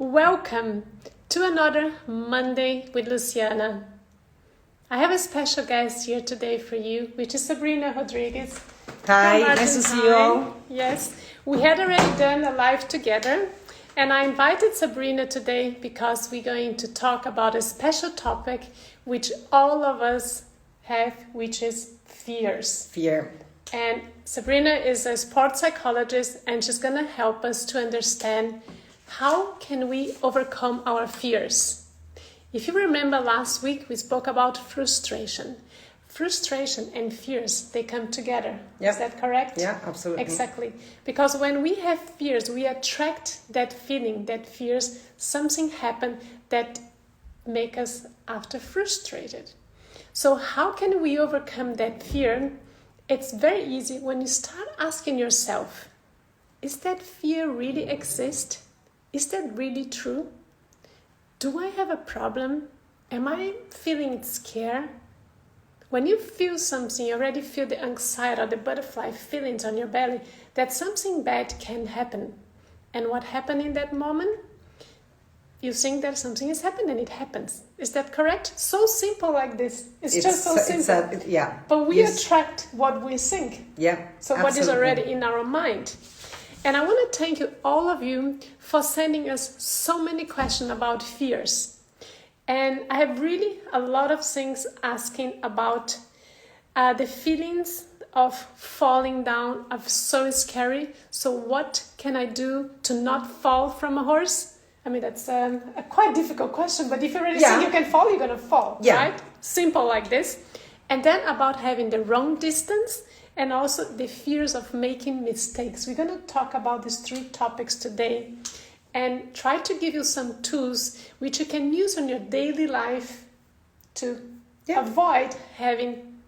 Welcome to another Monday with Luciana. I have a special guest here today for you, which is Sabrina Rodriguez. Hi, nice to see you all. Yes, we had already done a live together, and I invited Sabrina today because we're going to talk about a special topic which all of us have, which is fears. Fear. And Sabrina is a sports psychologist, and she's going to help us to understand how can we overcome our fears. If you remember last week, we spoke about frustration. Frustration and fears, they come together. Yep. Is that correct? Yeah, absolutely. Exactly. Because when we have fears, we attract that feeling, that fears, something happen that make us after frustrated. So how can we overcome that fear? It's very easy when you start asking yourself, is that fear really exist? Is that really true? Do I have a problem? Am I feeling scared? When you feel something, you already feel the anxiety or the butterfly feelings on your belly that something bad can happen. And what happened in that moment? You think that something is happening, it happens. Is that correct? So simple like this. It's just so simple. Yeah. But we attract what we think. Yeah. So absolutely. what is already in our mind. And I want to thank you, all of you, for sending us so many questions about fears. And I have really a lot of things asking about the feelings of falling down, of so scary. So what can I do to not fall from a horse? I mean, that's a quite difficult question, but if you already think you can fall, you're going to fall, right? Simple like this. And then about having the wrong distance and also the fears of making mistakes. We're going to talk about these three topics today and try to give you some tools which you can use in your daily life to avoid having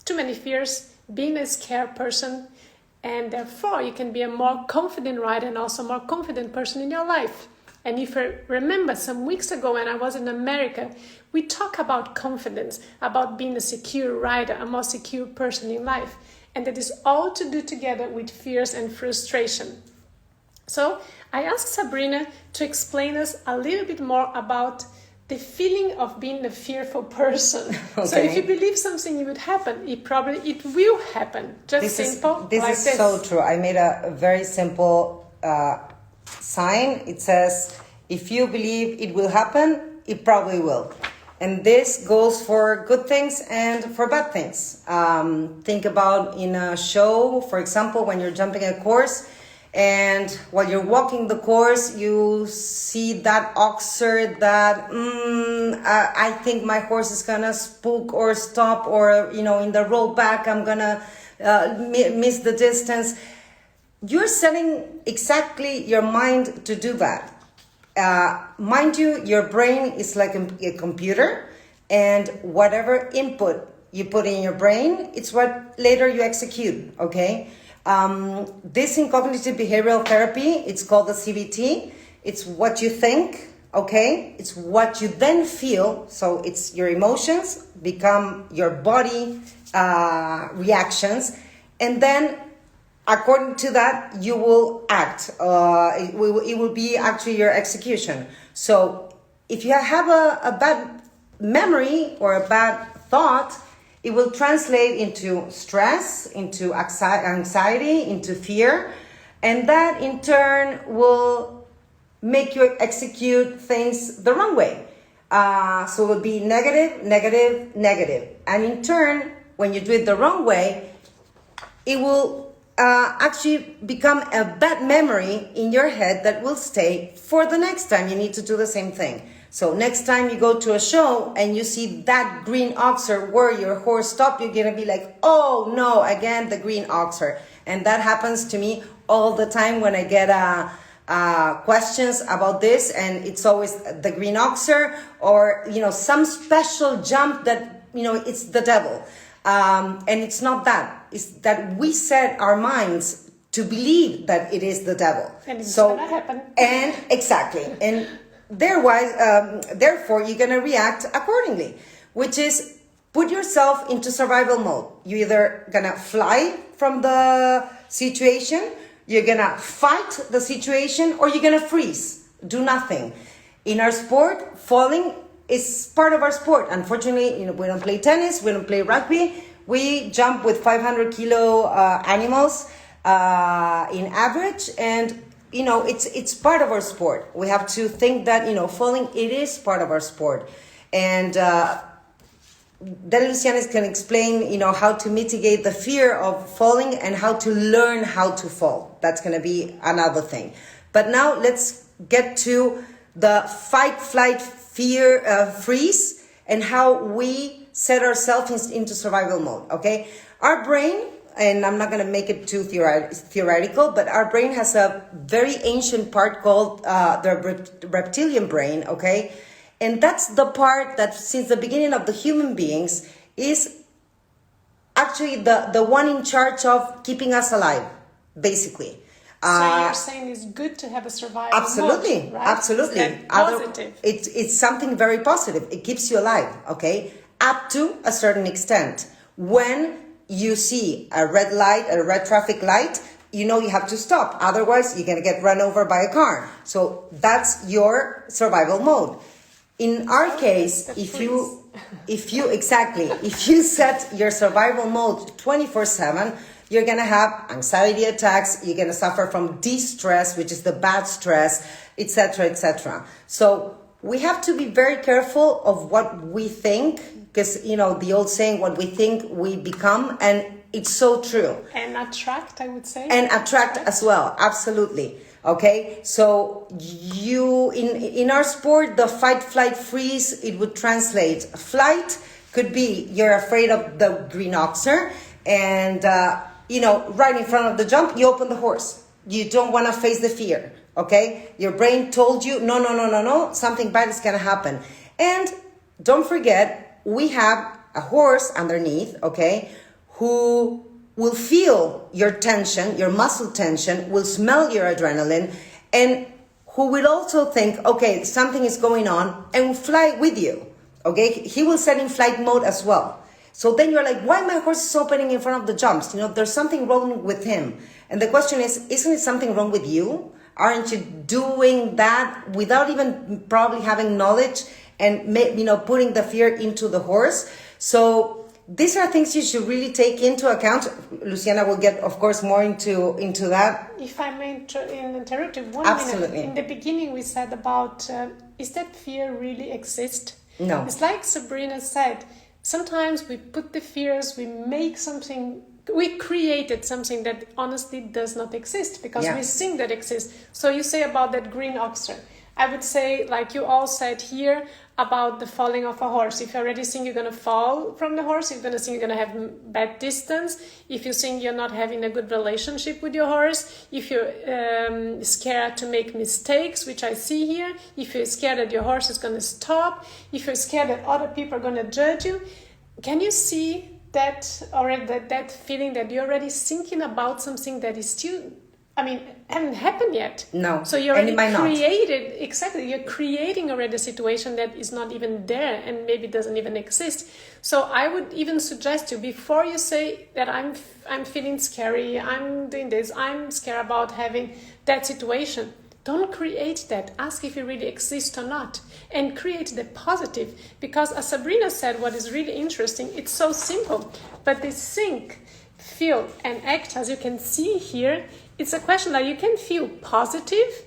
too many fears, being a scared person, and therefore you can be a more confident rider and also more confident person in your life. And if you remember some weeks ago when I was in America, we talked about confidence, about being a secure rider, a more secure person in life. And that is all to do together with fears and frustration. So I asked Sabrina to explain us a little bit more about the feeling of being a fearful person. Okay. So if you believe something would happen, it will happen. Just this simple. This is so true. I made a very simple sign. It says, if you believe it will happen, it probably will. And this goes for good things and for bad things. Think about in a show, for example, when you're jumping a course and while you're walking the course, you see that oxer that, I think my horse is gonna spook or stop, or, in the rollback, I'm gonna miss the distance. You're setting exactly your mind to do that. Mind you, your brain is like a computer, and whatever input you put in your brain, it's what later you execute, okay? This in cognitive behavioral therapy, it's called the CBT. It's what you think, okay? It's what you then feel, so it's your emotions become your body reactions, and then according to that, you will act. It will be actually your execution. So if you have a bad memory or a bad thought, it will translate into stress, into anxiety, into fear. And that in turn will make you execute things the wrong way. So it will be negative, negative, negative. And in turn, when you do it the wrong way, it will actually become a bad memory in your head that will stay for the next time you need to do the same thing. So next time you go to a show and you see that green oxer where your horse stopped, you're going to be like, oh no, again, the green oxer. And that happens to me all the time when I get questions about this, and it's always the green oxer or, some special jump that, it's the devil. And it's not that. It's that we set our minds to believe that it is the devil. And it's going to happen. And exactly. And therefore, you're going to react accordingly, which is put yourself into survival mode. You're either going to fly from the situation, you're going to fight the situation, or you're going to freeze. do nothing. In our sport, falling is part of our sport. Unfortunately, we don't play tennis, we don't play rugby. We jump with 500 kilo animals in average, and it's part of our sport. We have to think that falling, it is part of our sport, and then Luciana can explain how to mitigate the fear of falling and how to learn how to fall. That's going to be another thing. But now let's get to the fight, flight, fear, freeze, and how we set ourselves into survival mode. Okay, our brain, and I'm not going to make it too theoretical, but our brain has a very ancient part called the reptilian brain, okay? And that's the part that since the beginning of the human beings is actually the one in charge of keeping us alive, basically. So you're saying it's good to have a survival absolutely, mode, right? Absolutely. It's positive. It's something very positive. It keeps you alive, okay? Up to a certain extent. When you see a red light, a red traffic light, you have to stop. Otherwise, you're going to get run over by a car. So that's your survival mode. In our case, if you set your survival mode 24/7, you're going to have anxiety attacks, you're going to suffer from de-stress, which is the bad stress, etc., etc. So we have to be very careful of what we think, because, the old saying, what we think, we become, and it's so true. And attract, I would say. And attract as well, absolutely. Okay, so in our sport, the fight, flight, freeze, it would translate. Flight could be you're afraid of the green oxer, and right in front of the jump, you open the horse. You don't want to face the fear. Okay, your brain told you no, something bad is gonna happen. And don't forget, we have a horse underneath, okay, who will feel your tension, your muscle tension, will smell your adrenaline, and who will also think, okay, something is going on, and will fly with you, okay? He will set in flight mode as well. So then you're like, why my horse is opening in front of the jumps? There's something wrong with him. And the question is, isn't it something wrong with you? Aren't you doing that without even probably having knowledge and, putting the fear into the horse? So these are things you should really take into account. Luciana will get, of course, more into that. If I may interrupt you 1 Absolutely. minute. In the beginning, we said about, is that fear really exist? No. It's like Sabrina said, sometimes we put the fears, we created something that honestly does not exist because we think that exists. So you say about that green oxer. I would say, like you all said here, about the falling of a horse. If you already think you're going to fall from the horse, you're going to think you're going to have bad distance. If you think you're not having a good relationship with your horse, if you're scared to make mistakes, which I see here, if you're scared that your horse is going to stop, if you're scared that other people are going to judge you, can you see that already, that feeling that you're already thinking about something that is still, hasn't happened yet? No. So you already and it might created, not. Exactly, you're creating already a situation that is not even there and maybe doesn't even exist. So I would even suggest you, before you say that I'm feeling scary, I'm doing this, I'm scared about having that situation, don't create that. Ask if it really exists or not. And create the positive. Because as Sabrina said, what is really interesting, it's so simple. But they think, feel, and act, as you can see here, it's a question that you can feel positive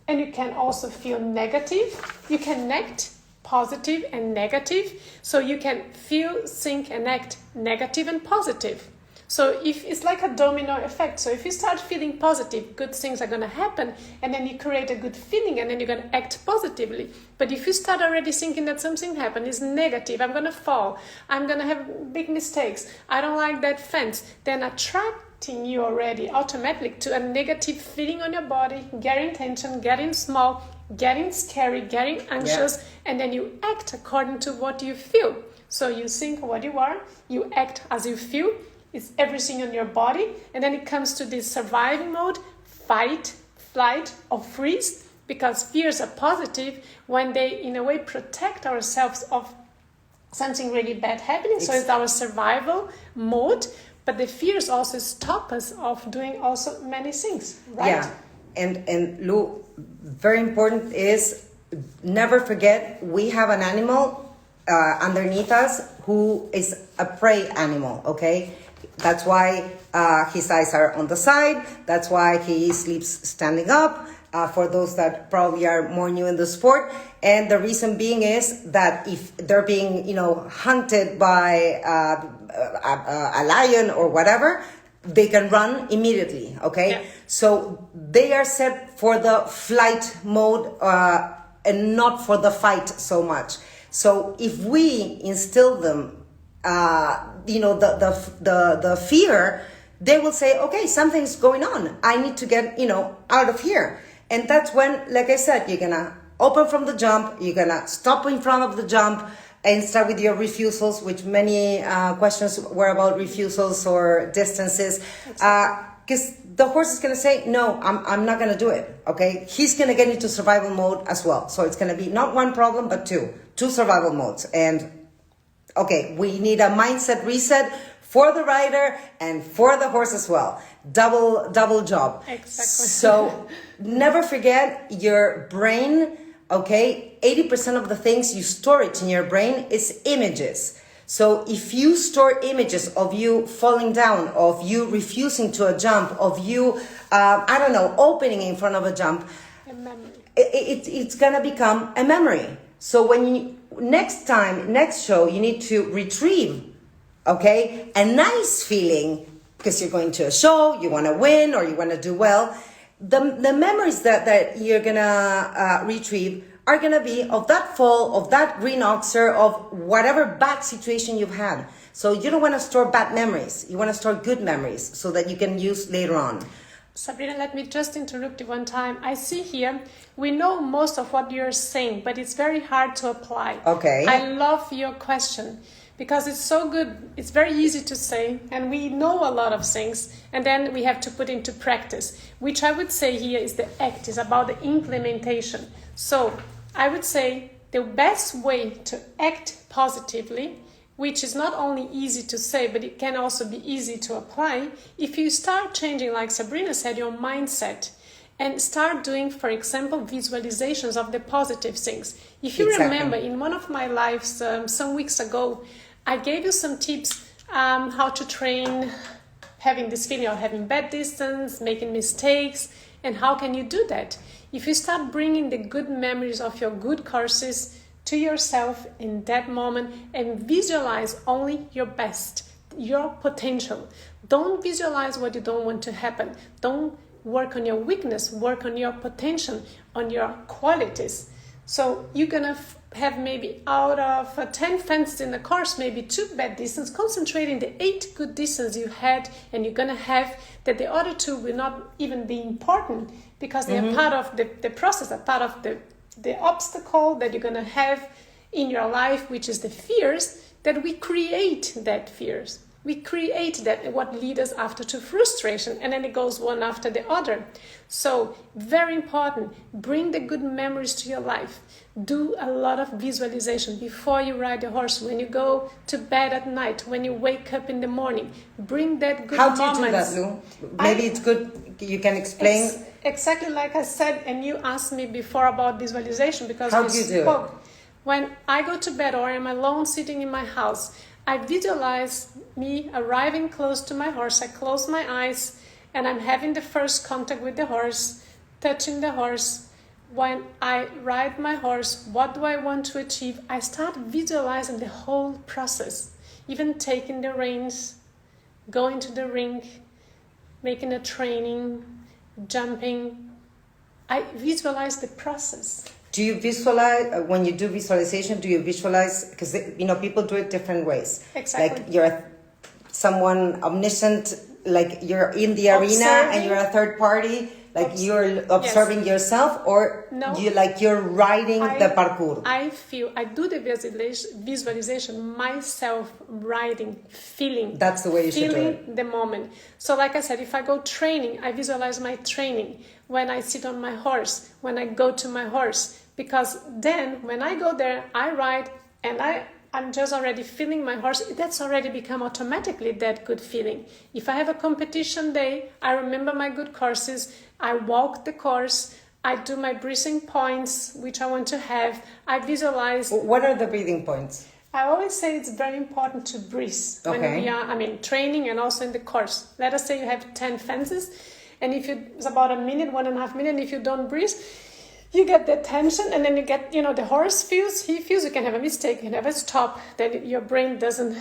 and you can also feel negative. You can act positive and negative. So you can feel, think, and act negative and positive. So if it's like a domino effect. So if you start feeling positive, good things are going to happen, and then you create a good feeling, and then you're going to act positively. But if you start already thinking that something happened is negative, I'm going to fall, I'm going to have big mistakes, I don't like that fence, then attracting you already automatically to a negative feeling on your body, getting tension, getting small, getting scary, getting anxious, and then you act according to what you feel. So you think what you are, you act as you feel. It's everything on your body, and then it comes to this surviving mode, fight, flight, or freeze, because fears are positive when they, in a way, protect ourselves of something really bad happening. So it's our survival mode, but the fears also stop us of doing also many things, right? And Lou, very important is never forget we have an animal underneath us who is a prey animal, okay? That's why his eyes are on the side. That's why he sleeps standing up. For those that probably are more new in the sport. And the reason being is that if they're being, hunted by a lion or whatever, they can run immediately, okay? Yeah. So they are set for the flight mode and not for the fight so much. So if we instill them, the fear, they will say, okay, something's going on. I need to get, out of here. And that's when, like I said, you're going to open from the jump, you're going to stop in front of the jump and start with your refusals, which many questions were about refusals or distances. Because the horse is going to say, no, I'm not going to do it, okay? He's going to get into survival mode as well. So it's going to be not one problem, but two survival modes. And, okay, we need a mindset reset for the rider and for the horse as well. Double job. Exactly. So never forget your brain, okay? 80% of the things you storage in your brain is images. So if you store images of you falling down, of you refusing to a jump, of you, opening in front of a jump, A memory. It's gonna become a memory. So when next show, you need to retrieve, okay, a nice feeling because you're going to a show, you want to win or you want to do well. The memories that you're gonna retrieve are gonna be of that fall, of that green oxer, of whatever bad situation you've had. So you don't want to store bad memories. You want to store good memories so that you can use later on. Sabrina, let me just interrupt you one time. I see here, we know most of what you're saying, but it's very hard to apply. Okay. I love your question because it's so good. It's very easy to say, and we know a lot of things, and then we have to put into practice, which I would say here is the act, is about the implementation. So I would say the best way to act positively, which is not only easy to say, but it can also be easy to apply, if you start changing, like Sabrina said, your mindset, and start doing, for example, visualizations of the positive things. If you remember, in one of my lives some weeks ago, I gave you some tips how to train having this feeling of having bad distance, making mistakes, and how can you do that? If you start bringing the good memories of your good courses to yourself in that moment and visualize only your best, your potential. Don't visualize what you don't want to happen. Don't work on your weakness, work on your potential, on your qualities. So you're gonna have maybe out of 10 fences in the course, maybe 2 bad distance, concentrating the 8 good distance you had, and you're gonna have that the other 2 will not even be important because they are part of the process, a part of the obstacle that you're gonna have in your life, which is the fears, that we create that fears. We create that, what leads us after to frustration, and then it goes one after the other. So very important, bring the good memories to your life. Do a lot of visualization before you ride the horse, when you go to bed at night, when you wake up in the morning. Bring that good moments. How do you do that, Lou? Maybe it's good you can explain. It's exactly like I said, and you asked me before about visualization because how do you do it? When I go to bed or I'm alone sitting in my house, I visualize me arriving close to my horse. I close my eyes and I'm having the first contact with the horse, touching the horse. When I ride my horse, what do I want to achieve? I start visualizing the whole process, even taking the reins, going to the ring, making a training, jumping. I visualize the process. Do you visualize, when you do visualization, do you visualize, because people do it different ways. Exactly. Like you're someone omniscient, like you're in the arena and you're a third party, like you're observing yourself, or you're riding the parkour? I do the visualization myself, riding, feeling. That's the way you should do it. Feeling the moment. So like I said, if I go training, I visualize my training. When I sit on my horse, when I go to my horse, because then when I go there, I ride and I I'm just already feeling my horse. That's already become automatically that good feeling. If I have a competition day, I remember my good courses. I walk the course. I do my breathing points, which I want to have. I visualize. What are the breathing points? I always say it's very important to breathe when we are, training and also in the course. Let us say you have 10 fences, and if it's about a minute, 1.5 minutes, if you don't breathe, you get the tension, and then you get, the horse feels, he feels you can have a mistake, you can have a stop, then your brain doesn't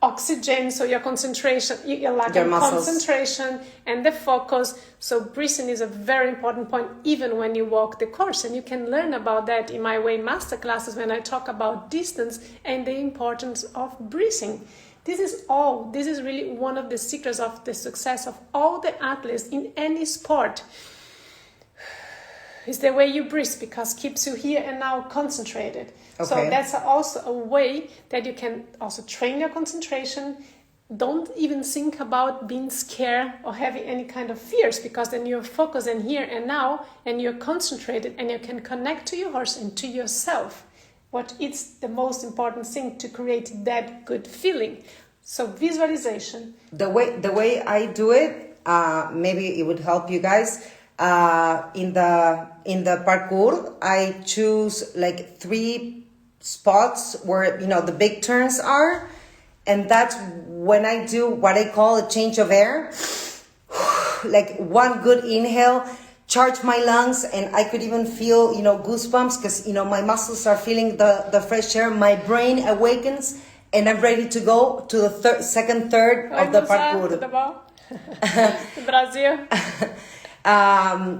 oxygen, so your concentration, you lack your concentration and the focus. So breathing is a very important point, even when you walk the course. And you can learn about that in my way masterclasses when I talk about distance and the importance of breathing. This is really one of the secrets of the success of all the athletes in any sport. It's the way you breathe, because keeps you here and now concentrated. Okay. So that's also a way that you can also train your concentration. Don't even think about being scared or having any kind of fears, because then you're focused in here and now, and you're concentrated, and you can connect to your horse and to yourself. What is the most important thing to create that good feeling? So visualization. The way I do it, maybe it would help you guys. In the parkour, I choose like 3 spots where the big turns are, and that's when I do what I call a change of air. Like one good inhale, charge my lungs, and I could even feel goosebumps, because my muscles are feeling the fresh air. My brain awakens, and I'm ready to go to the second third of the parkour. Brazil.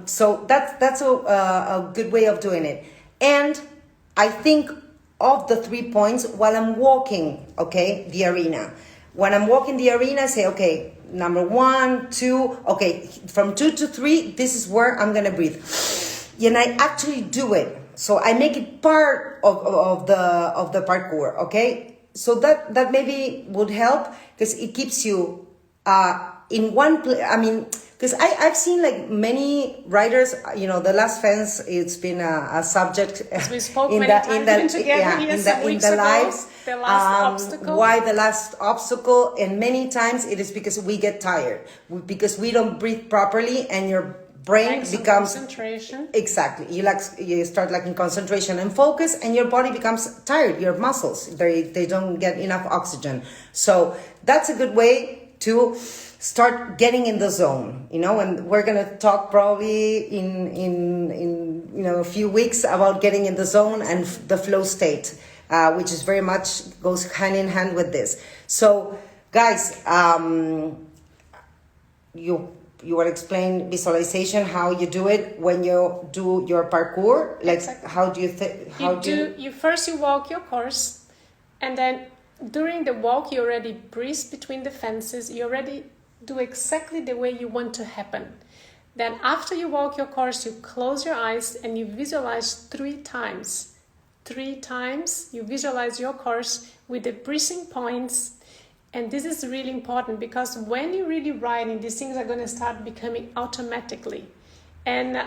So that's a good way of doing it. And I think of the 3 points while I'm walking, the arena. When I'm walking the arena, I say, okay, number 1, 2, okay, from 2 to 3, this is where I'm going to breathe. And I actually do it. So I make it part of the parkour, okay? So that maybe would help, because it keeps you in one place. Because I've seen like many riders, the last fence, it's been a subject we spoke in the lives. The last obstacle. Why the last obstacle? And many times it is because we get tired, because we don't breathe properly, and your brain becomes concentration. Exactly. You start lacking concentration and focus, and your body becomes tired. Your muscles, they don't get enough oxygen. So that's a good way to start getting in the zone, and we're going to talk probably in a few weeks about getting in the zone and the flow state, which is very much goes hand in hand with this. So guys, you want to explain visualization, how you do it when you do your parkour? Like, exactly. How do you you first walk your course, and then during the walk you already breathe between the fences. You already do exactly the way you want to happen. Then after you walk your course, you close your eyes and you visualize 3 times. 3 times you visualize your course with the breathing points. And this is really important, because when you're really riding, these things are going to start becoming automatically. And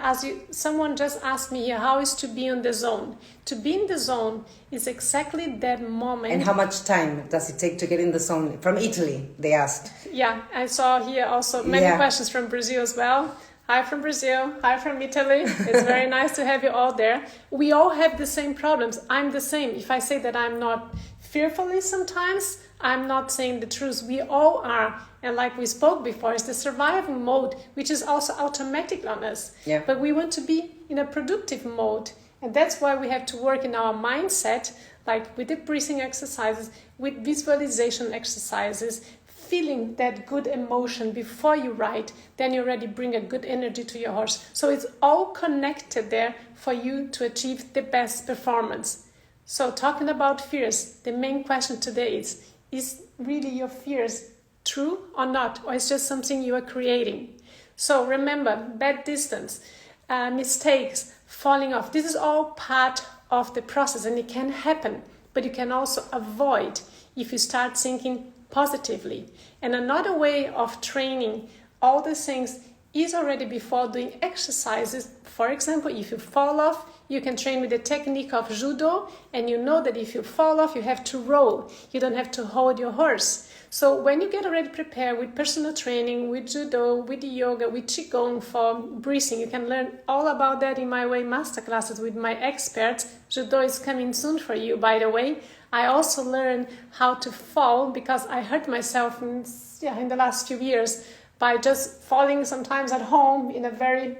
someone just asked me here, how is to be in the zone? To be in the zone is exactly that moment. And how much time does it take to get in the zone? From Italy, they asked. Yeah, I saw here also many questions from Brazil as well. Hi from Brazil, hi from Italy. It's very nice to have you all there. We all have the same problems. I'm the same. If I say that I'm not fearfully sometimes, I'm not saying the truth. We all are. And like we spoke before, it's the survival mode, which is also automatic on us. Yeah. But we want to be in a productive mode. And that's why we have to work in our mindset, like with the breathing exercises, with visualization exercises, feeling that good emotion before you ride. Then you already bring a good energy to your horse. So it's all connected there for you to achieve the best performance. So talking about fears, the main question today is really your fears true or not? Or it's just something you are creating? So remember, bad distance, mistakes, falling off. This is all part of the process, and it can happen. But you can also avoid if you start thinking positively. And another way of training all the things is already before doing exercises. For example, if you fall off, you can train with the technique of judo, and you know that if you fall off, you have to roll. You don't have to hold your horse. So when you get already prepared with personal training, with judo, with yoga, with qigong for breathing, you can learn all about that in my way masterclasses with my experts. Judo is coming soon for you, by the way. I also learned how to fall because I hurt myself in the last few years by just falling sometimes at home in a very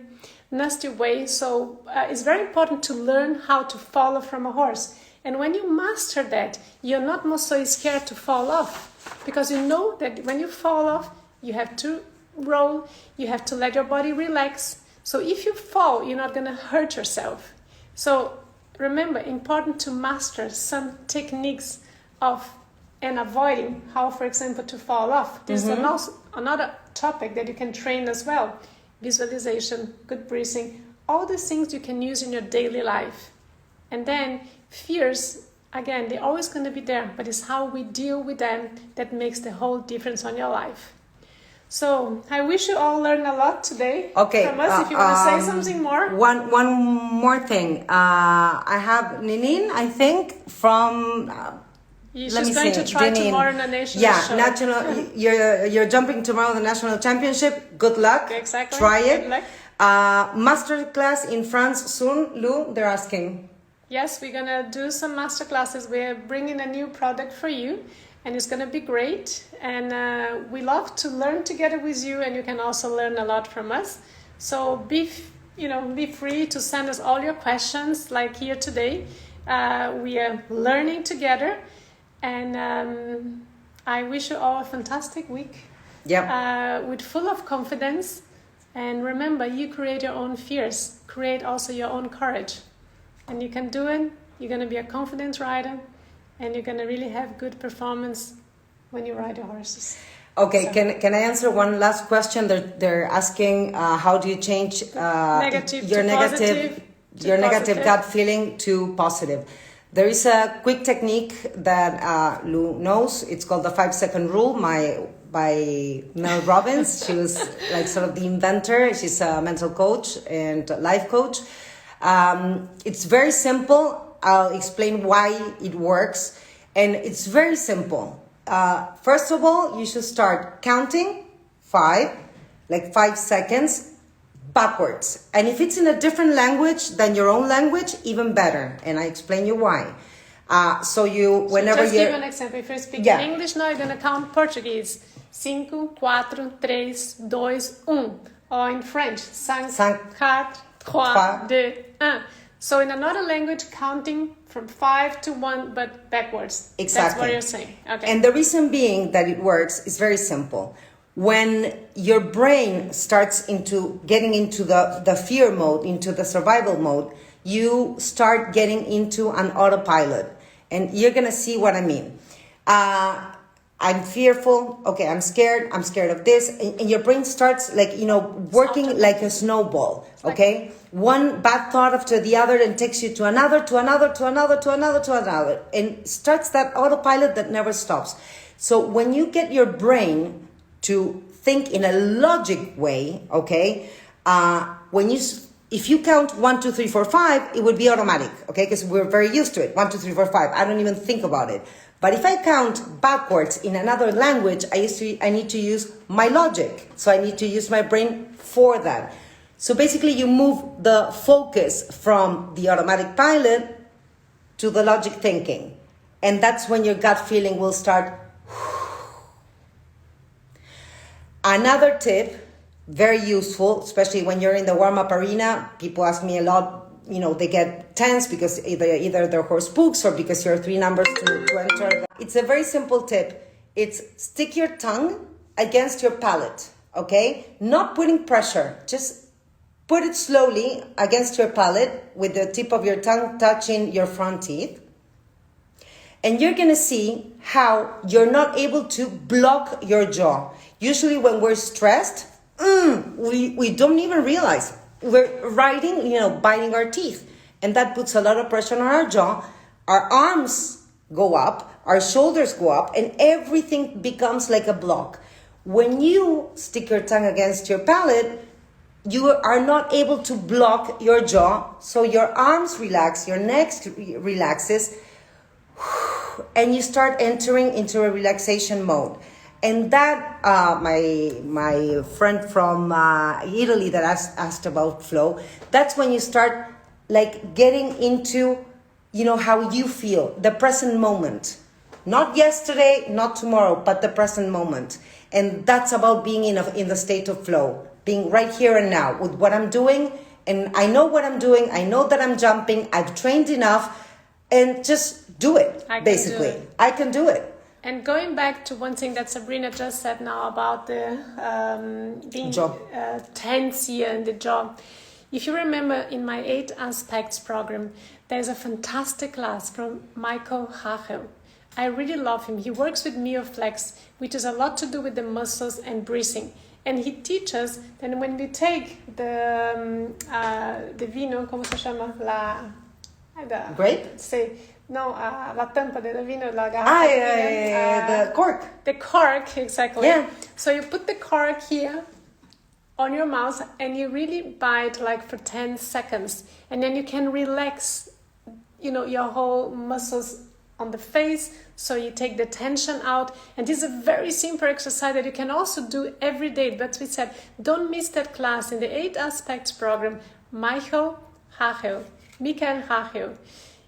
nasty way. So it's very important to learn how to fall from a horse. And when you master that, you're not more so scared to fall off, because you know that when you fall off, you have to roll, you have to let your body relax. So if you fall, you're not going to hurt yourself. So remember, important to master some techniques of and avoiding how, for example, to fall off. This is another topic that you can train as well. Visualization, good breathing, all these things you can use in your daily life. And then fears, again, they're always going to be there, but it's how we deal with them that makes the whole difference on your life. So I wish you all learned a lot today from us. If you want to say something more. One more thing. I have Ninin, I think, from... She's going to try tomorrow in the national show. National. You're jumping tomorrow in the national championship. Good luck. Exactly. Try it. Good luck. Masterclass in France soon. Lou, they're asking. Yes, we're going to do some masterclasses. We're bringing a new product for you, and it's going to be great. And we love to learn together with you, and you can also learn a lot from us. So be free to send us all your questions, like here today. We are learning together. And I wish you all a fantastic week. With full of confidence. And remember, you create your own fears. Create also your own courage. And you can do it. You're going to be a confident rider. And you're going to really have good performance when you ride your horses. Okay, so, can I answer one last question? They're asking, how do you change your negative gut feeling to positive? There is a quick technique that Lou knows. It's called the 5-second rule by Mel Robbins. She was like sort of the inventor. She's a mental coach and life coach. It's very simple. I'll explain why it works. And it's very simple. First of all, you should start counting 5 seconds backwards. And if it's in a different language than your own language, even better. And I explain you why. So just give an example. If you're speaking English now, you're going to count Portuguese. 5, 4, 3, 2, 1. Or in French, 5, 4, 3, 2, 1. So in another language, counting from 5 to 1, but backwards. Exactly. That's what you're saying. Okay. And the reason being that it works is very simple. When your brain starts getting into the fear mode, into the survival mode, you start getting into an autopilot. And you're going to see what I mean. I'm fearful. Okay, I'm scared of this. And your brain starts working like a snowball. Okay? One bad thought after the other and takes you to another. And starts that autopilot that never stops. So when you get your brain to think in a logic way, okay? If you count 1, 2, 3, 4, 5, it would be automatic, okay? Because we're very used to it. 1, 2, 3, 4, 5. I don't even think about it. But if I count backwards in another language, I need to use my logic. So I need to use my brain for that. So basically, you move the focus from the automatic pilot to the logic thinking, and that's when your gut feeling will start. Another tip, very useful, especially when you're in the warm-up arena. People ask me a lot, they get tense because either their horse spooks or because you're 3 numbers to enter. It's a very simple tip. It's stick your tongue against your palate, okay? Not putting pressure, just put it slowly against your palate with the tip of your tongue touching your front teeth. And you're going to see how you're not able to block your jaw. Usually when we're stressed, we don't even realize. We're biting our teeth. And that puts a lot of pressure on our jaw. Our arms go up, our shoulders go up, and everything becomes like a block. When you stick your tongue against your palate, you are not able to block your jaw, so your arms relax, your neck relaxes, and you start entering into a relaxation mode. And that, my friend from Italy that asked about flow, that's when you start like getting into, how you feel, the present moment. Not yesterday, not tomorrow, but the present moment. And that's about being in the state of flow, being right here and now with what I'm doing. And I know what I'm doing. I know that I'm jumping. I've trained enough, and just do it, basically. I can do it. And going back to one thing that Sabrina just said now about the being tense here in the jaw. If you remember in my 8 Aspects program, there's a fantastic class from Michael Hachel. I really love him. He works with MyoFlex, which is a lot to do with the muscles and breathing. And he teaches that when we take the vino, ¿cómo se llama? Grape? No, la tampa del vino, la garrafa. The cork. The cork, exactly. Yeah. So you put the cork here on your mouth and you really bite like for 10 seconds. And then you can relax, your whole muscles on the face, so you take the tension out. And this is a very simple exercise that you can also do every day. But we said, don't miss that class in the 8 Aspects program. Michael Hachel.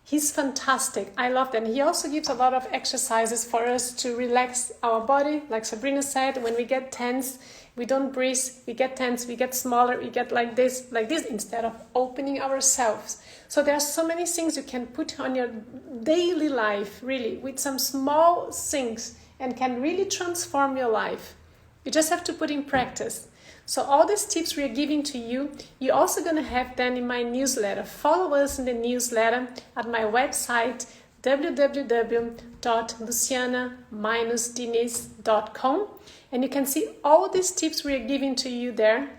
He's fantastic. I love that. And he also gives a lot of exercises for us to relax our body. Like Sabrina said, when we get tense, we don't breathe, we get tense, we get smaller, we get like this, instead of opening ourselves. So there are so many things you can put on your daily life, really, with some small things, and can really transform your life. You just have to put in practice. So all these tips we are giving to you, you're also going to have them in my newsletter. Follow us in the newsletter at my website, www.luciana-diniz.com. And you can see all these tips we are giving to you there.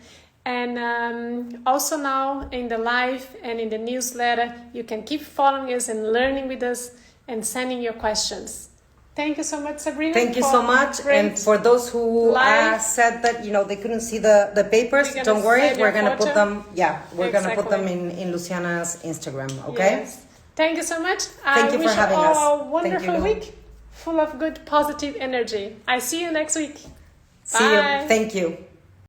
And also now in the live and in the newsletter, you can keep following us and learning with us and sending your questions. Thank you so much, Sabrina. Thank you so much. And for those who said that they couldn't see the papers, don't worry. We're gonna put them. Yeah, we're gonna put them in Luciana's Instagram. Okay. Yes. Thank you so much. Thank you for having us. I wish you all a wonderful week, full of good, positive energy. I see you next week. See you. Thank you.